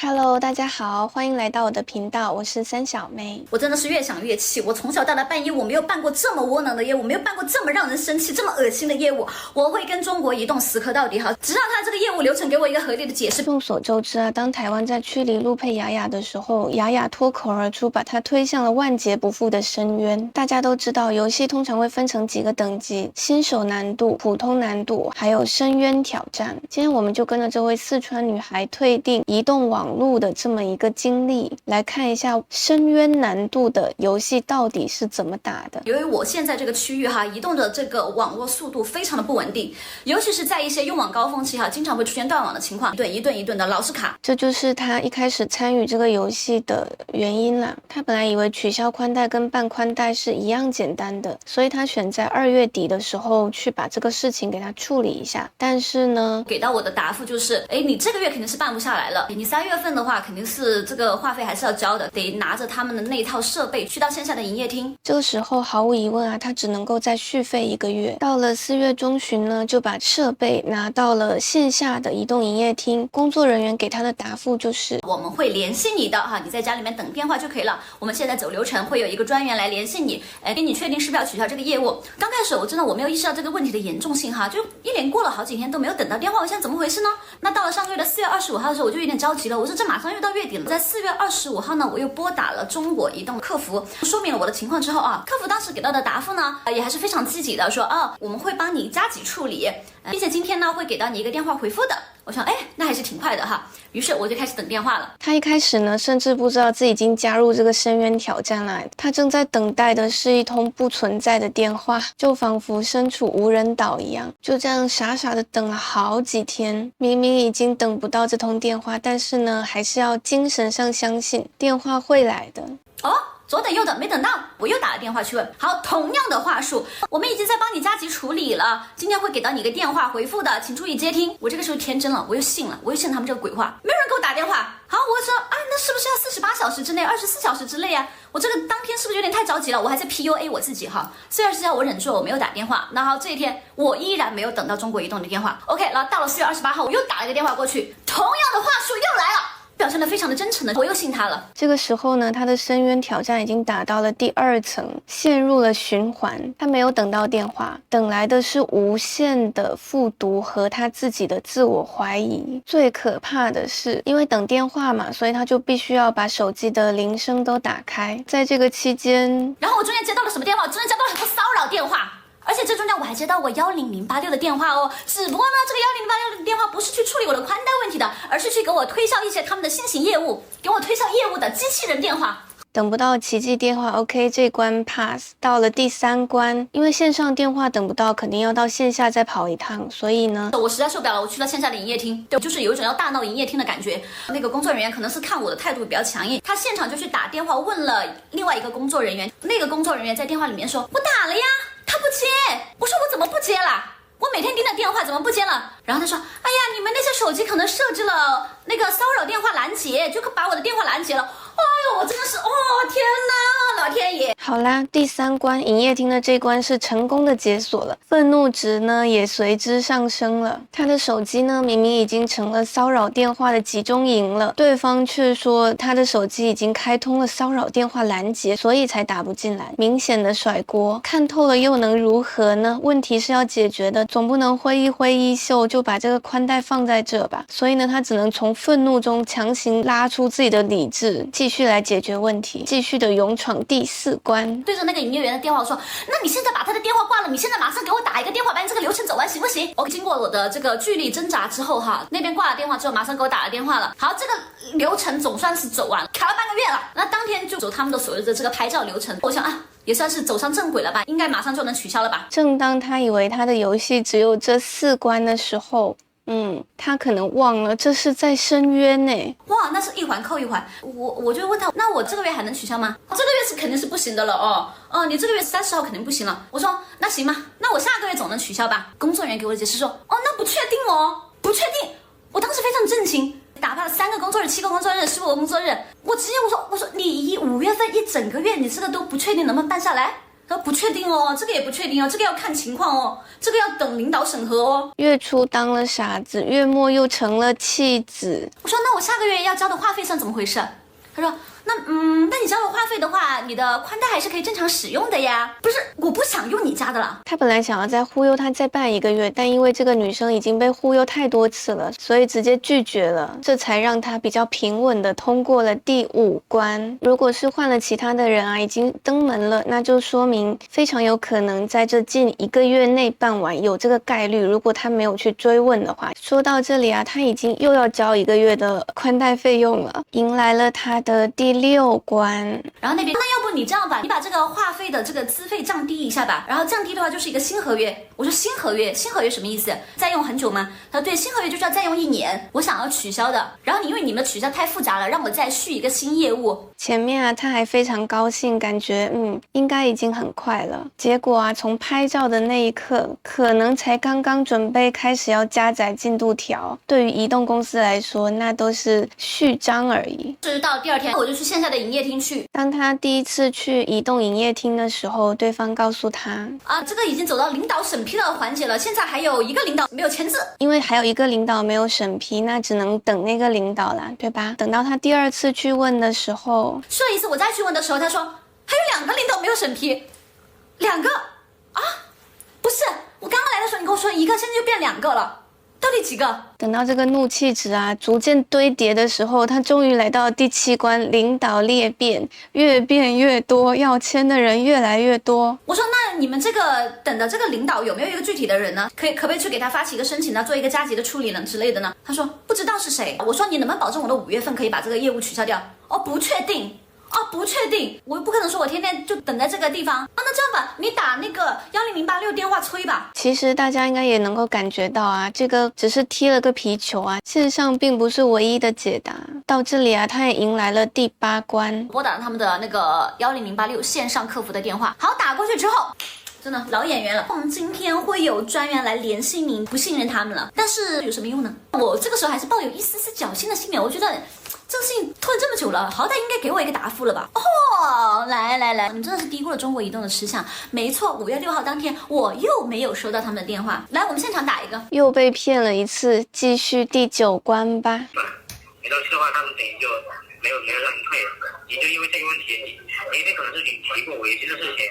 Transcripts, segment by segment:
Hello， 大家好，欢迎来到我的频道，我是三小妹。我真的是越想越气，我从小到大办业务，我没有办过这么窝囊的业务，没有办过这么让人生气、这么恶心的业务。我会跟中国移动死磕到底，好，直到他这个业务流程给我一个合理的解释。众所周知啊，当台湾在驱离陆配雅雅的时候，雅雅脱口而出，把她推向了万劫不复的深渊。大家都知道，游戏通常会分成几个等级：新手难度、普通难度，还有深渊挑战。今天我们就跟着这位四川女孩退订移动网络的这么一个经历，来看一下深渊难度的游戏到底是怎么打的。由于我现在这个区域移动的这个网络速度非常的不稳定，尤其是在一些用网高峰期经常会出现断网的情况，一顿的老是卡。这就是他一开始参与这个游戏的原因啦。他本来以为取消宽带跟办宽带是一样简单的，所以他选在2月底的时候去把这个事情给他处理一下。但是呢，给到我的答复就是，你这个月肯定是办不下来了，你3月份的话肯定是这个话费还是要交的，得拿着他们的那一套设备去到线下的营业厅。这个时候毫无疑问他只能够再续费1个月。到了4月中旬呢，就把设备拿到了线下的移动营业厅。工作人员给他的答复就是，我们会联系你的你在家里面等电话就可以了。我们现在走流程，会有一个专员来联系你，跟你确定是不是要取消这个业务。刚开始我没有意识到这个问题的严重性就一连过了好几天都没有等到电话，我想怎么回事呢？那到了上个月的4月25号的时候，我就有点着急了，我说这马上又到月底了。在4月25号呢，我又拨打了中国移动客服，说明了我的情况之后客服当时给到的答复呢，也还是非常积极的，说我们会帮你加急处理，并且今天呢会给到你一个电话回复的。我想那还是挺快的于是我就开始等电话了。他一开始呢甚至不知道自己已经加入这个深渊挑战了，他正在等待的是一通不存在的电话，就仿佛身处无人岛一样，就这样傻傻的等了好几天。明明已经等不到这通电话，但是呢还是要精神上相信电话会来的。左等右等没等到，我又打了电话去问，好，同样的话术，我们已经在帮你加急处理了，今天会给到你一个电话回复的，请注意接听。我这个时候天真了，我又信了他们这个鬼话，没有人给我打电话。好，我说那是不是要48小时之内24小时之内我这个当天是不是有点太着急了？我还在 PUA 我自己4月24号我忍住了，我没有打电话。那好，这一天我依然没有等到中国移动的电话。 OK， 然后到了4月28号我又打了一个电话过去，同样的话术又来了，表现得非常的真诚的，我又信他了。这个时候呢，他的深渊挑战已经打到了第2层，陷入了循环。他没有等到电话，等来的是无限的复读和他自己的自我怀疑。最可怕的是，因为等电话嘛，所以他就必须要把手机的铃声都打开。在这个期间，然后我中间接到了什么电话？我中间接到了很多骚扰电话。而且这中间我还接到过10086的电话只不过呢，这个10086的电话不是去处理我的宽带问题的，而是去给我推销一些他们的新型业务，给我推销业务的机器人电话。等不到奇迹电话 OK， 这关 pass。 到了第3关，因为线上电话等不到，肯定要到线下再跑一趟，所以呢我实在受不了了，我去了线下的营业厅，就是有一种要大闹营业厅的感觉。那个工作人员可能是看我的态度比较强硬，他现场就去打电话问了另外一个工作人员，那个工作人员在电话里面说，我打了呀，他不接。我说我怎么不接了？我每天盯着电话怎么不接了？然后他说，哎呀，你们那些手机可能设置了那个骚扰电话拦截，就把我的电话拦截了。哎呦，我真的是天哪，老天爷！好啦，第3关营业厅的这关是成功的解锁了，愤怒值呢也随之上升了。他的手机呢明明已经成了骚扰电话的集中营了，对方却说他的手机已经开通了骚扰电话拦截，所以才打不进来，明显的甩锅。看透了又能如何呢？问题是要解决的，总不能挥一挥衣袖就把这个宽带放在这吧。所以呢，他只能从愤怒中强行拉出自己的理智，继续来解决问题，继续的勇闯第4关。对着那个营业员的电话说，那你现在把他的电话挂了，你现在马上给我打一个电话，把你这个流程走完行不行？经过我的这个据理挣扎之后那边挂了电话之后马上给我打了电话了。好，这个流程总算是走完了，卡了半个月了。那当天就走他们的所谓的这个拍照流程，我想也算是走上正轨了吧，应该马上就能取消了吧。正当他以为他的游戏只有这4关的时候，他可能忘了这是在深渊呢。哇，那是一环扣一环。我就问他，那我这个月还能取消吗？这个月是肯定是不行的了你这个月30号肯定不行了。我说那行吧，那我下个月总能取消吧。工作人员给我的解释说，那不确定不确定。我当时非常震惊，打发了3个工作日、7个工作日、15个工作日，我直接我说你5月份一整个月你这个都不确定能不能办下来。他说不确定哦，这个也不确定哦，这个要看情况哦，这个要等领导审核哦。月初当了傻子，月末又成了弃子。我说那我下个月要交的话费算怎么回事？他说那你交了话费的话，你的宽带还是可以正常使用的呀。不是，我不想用你家的了。他本来想要再忽悠他再办1个月，但因为这个女生已经被忽悠太多次了，所以直接拒绝了，这才让他比较平稳的通过了第5关。如果是换了其他的人啊，已经登门了，那就说明非常有可能在这近1个月内办完，有这个概率。如果他没有去追问的话，说到这里啊，他已经又要交1个月的宽带费用了，迎来了他的第6关。然后那边，那要不你这样吧，你把这个话费的这个资费降低一下吧。然后降低的话就是一个新合约。我说新合约什么意思？再用很久吗？他说对，新合约就是要再用1年，我想要取消的。然后你因为你们的取消太复杂了，让我再续一个新业务。前面啊，他还非常高兴，感觉应该已经很快了。结果啊，从拍照的那一刻，可能才刚刚准备开始要加载进度条，对于移动公司来说，那都是序章而已。是到第2天，我就去线下的营业厅去。当他第一次去移动营业厅的时候，对方告诉他这个已经走到领导审批的环节了，现在还有1个领导没有签字。因为还有1个领导没有审批，那只能等那个领导啦，对吧？等到他第2次去问的时候，说了一次，我再去问的时候，他说还有2个领导没有审批，2个啊？不是，我刚刚来的时候你跟我说1个，现在就变2个了。到底几个？等到这个怒气值啊逐渐堆叠的时候，他终于来到第7关，领导裂变，越变越多，要签的人越来越多。我说那你们这个等的这个领导有没有一个具体的人呢？可不可以去给他发起一个申请呢，做一个加急的处理呢之类的呢？他说不知道是谁。我说你能不能保证我的5月份可以把这个业务取消掉？不确定。不确定，我不可能说我天天就等在这个地方那这样吧，你打那个10086电话催吧。其实大家应该也能够感觉到啊，这个只是踢了个皮球啊，事实上并不是唯一的解答。到这里啊，他也迎来了第8关，拨打他们的那个10086线上客服的电话。好，打过去之后，真的老演员了。我们今天会有专员来联系您，不信任他们了，但是有什么用呢？我这个时候还是抱有一丝丝侥幸的心理，我觉得这个事情拖了这么久了，好歹应该给我一个答复了吧？来，你们真的是低估了中国移动的吃相。没错，5月6号当天我又没有收到他们的电话。来，我们现场打一个，又被骗了一次，继续第9关吧。没到期的话，他们等于就没有让你退了。你就因为这个问题，你可能是你提过违纪的事情。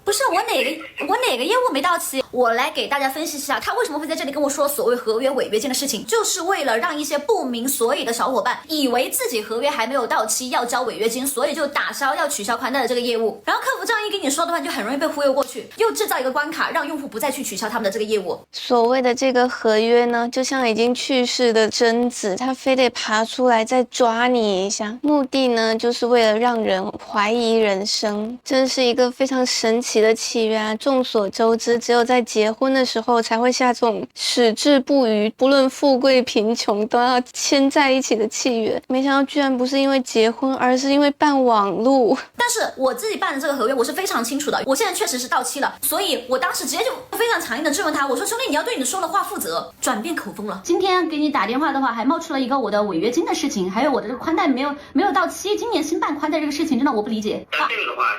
不是我哪个业务没到期？我来给大家分析一下，他为什么会在这里跟我说所谓合约违约金的事情，就是为了让一些不明所以的小伙伴以为自己合约还没有到期要交违约金，所以就打消要取消宽带的这个业务。然后客服这样一跟你说的话，你就很容易被忽悠过去，又制造一个关卡，让用户不再去取消他们的这个业务。所谓的这个合约呢，就像已经去世的贞子，他非得爬出来再抓你一下，目的呢就是为了让人怀疑人生。真是一个非常神奇的契约啊！众所周知，只有在结婚的时候才会下这种矢志不渝，不论富贵贫穷都要牵在一起的契约。没想到居然不是因为结婚，而是因为办网路。但是我自己办的这个合约，我是非常清楚的。我现在确实是到期了，所以我当时直接就非常强硬的质问他，我说兄弟，你要对你说的话负责。转变口风了。今天给你打电话的话，还冒出了一个我的违约金的事情，还有我的这个宽带没有到期，今年新办宽带这个事情，真的我不理解。但这个的话，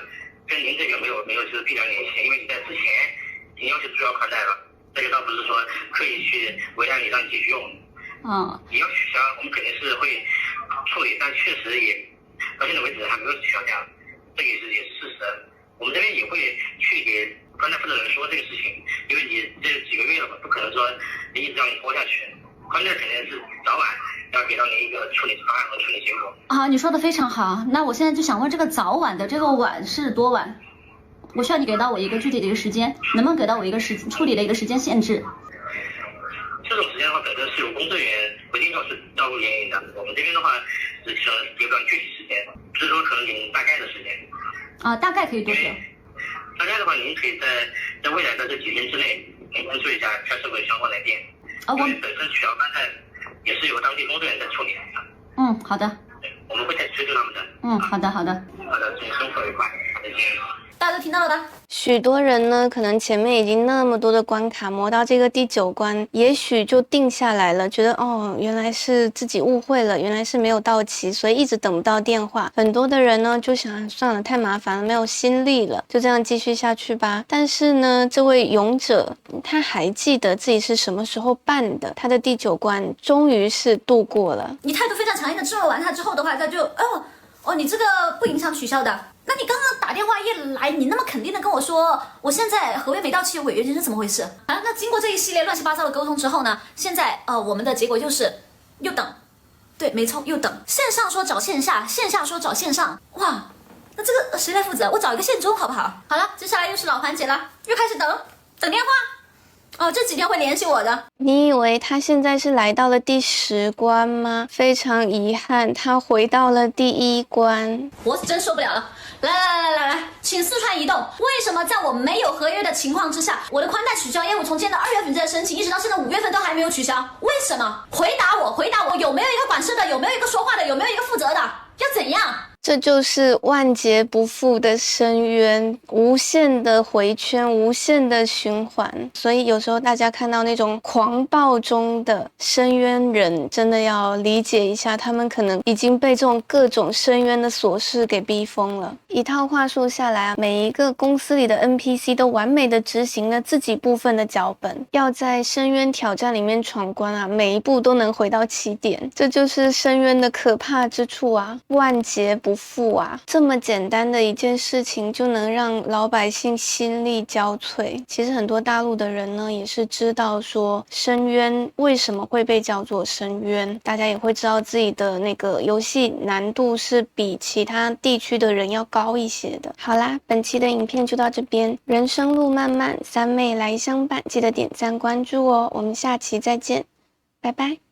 跟您这个没有就是必然联系，因为你在之前已经要求取消宽带了，这个倒不是说刻意去为难你让你继续用。你要取消，我们肯定是会处理，但确实也到现在为止还没有取消掉，这个也是事实。我们这边也会去给宽带负责人说这个事情，因为你这几个月了嘛，不可能说一直让你拖下去，宽带肯定是早晚要给到你一个处理方案和处理结果。你说的非常好。那我现在就想问，这个早晚的这个晚是多晚？我需要你给到我一个具体的一个时间，能不能给到我一个处理的一个时间限制？这种时间的话，本身是由工作人员规定要是照顾原因的。我们这边的话，只需要给不了具体时间，只是说可能您大概的时间。大概可以多久？大概的话，您可以在未来的这几天之内，您关注一下开社会相关来电。因为本身取消宽带也是由当地工作人员在处理的。好的。我们会再催促他们的。好的。好的，祝你生活愉快，再见。大家都听到了吧？许多人呢，可能前面已经那么多的关卡磨到这个第9关，也许就定下来了，觉得哦，原来是自己误会了，原来是没有到齐，所以一直等不到电话。很多的人呢就想算了，太麻烦了，没有心力了，就这样继续下去吧。但是呢，这位勇者他还记得自己是什么时候办的，他的第9关终于是度过了。你态度非常强硬的质问完他之后的话，他就你这个不影响取消的。那你刚刚打电话一来，你那么肯定的跟我说，我现在合约没到期有违约金是怎么回事啊？那经过这一系列乱七八糟的沟通之后呢，现在我们的结果就是又等，对，没错，又等。线上说找线下，线下说找线上，哇，那这个谁来负责？我找一个线中好不好？好了，接下来又是老环节了，又开始等电话。这几天会联系我的。你以为他现在是来到了第10关吗？非常遗憾，他回到了第1关。我是真受不了了。来，请四川移动，为什么在我没有合约的情况之下，我的宽带取消业务从今年的2月份就在申请，一直到现在5月份都还没有取消？为什么？回答我，有没有一个管事的？有没有一个说话的？有没有一个负责的？要怎样？这就是万劫不复的深渊，无限的回圈，无限的循环。所以有时候大家看到那种狂暴中的深渊人，真的要理解一下，他们可能已经被这种各种深渊的琐事给逼疯了。一套话术下来啊，每一个公司里的 NPC 都完美的执行了自己部分的脚本，要在深渊挑战里面闯关啊，每一步都能回到起点。这就是深渊的可怕之处啊，万劫不复啊，这么简单的一件事情就能让老百姓心力交瘁。其实很多大陆的人呢也是知道说深渊为什么会被叫做深渊，大家也会知道自己的那个游戏难度是比其他地区的人要高一些的。好啦，本期的影片就到这边，人生路漫漫，三妹来相伴，记得点赞关注哦，我们下期再见，拜拜。